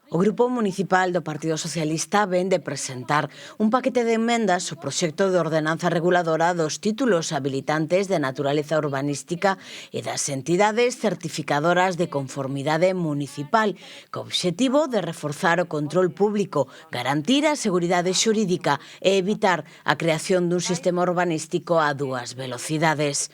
O Grupo Municipal do Partido Socialista vén de presentar un paquete de emendas ao proxecto de ordenanza reguladora dos títulos habilitantes de naturaleza urbanística e das entidades certificadoras de conformidade municipal, co obxectivo de reforzar o control público, garantir a seguridade xurídica e evitar a creación dun sistema urbanístico a dúas velocidades.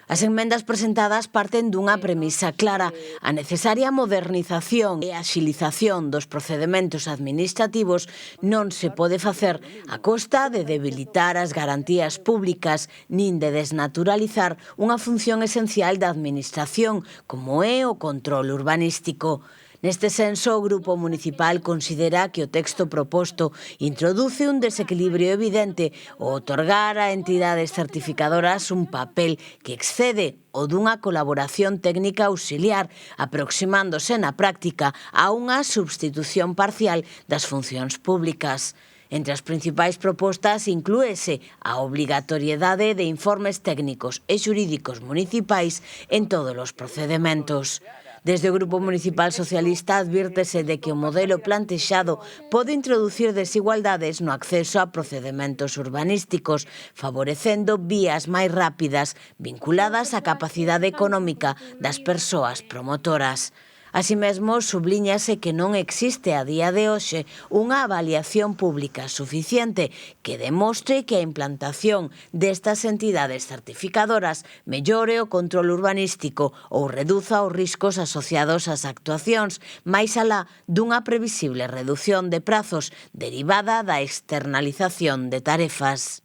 As emendas presentadas parten dunha premisa clara: a necesaria modernización e axilización dos procedementos administrativos non se pode facer a costa de debilitar as garantías públicas nin de desnaturalizar unha función esencial da administración, como é o control urbanístico. Neste senso, o Grupo Municipal considera que o texto proposto introduce un desequilibrio evidente ao otorgar a entidades certificadoras un papel que excede o dunha colaboración técnica auxiliar, aproximándose na práctica a unha substitución parcial das funcións públicas. Entre as principais propostas inclúese a obrigatoriedade de informes técnicos e xurídicos municipais en todos os procedementos. Desde o Grupo Municipal Socialista advírtese de que o modelo plantexado pode introducir desigualdades no acceso a procedementos urbanísticos, favorecendo vías máis rápidas vinculadas á capacidade económica das persoas promotoras. Así mesmo, sublíñase que non existe a día de hoxe unha avaliación pública suficiente que demostre que a implantación destas entidades certificadoras mellore o control urbanístico ou reduza os riscos asociados ás actuacións, máis alá dunha previsible redución de prazos derivada da externalización de tarefas.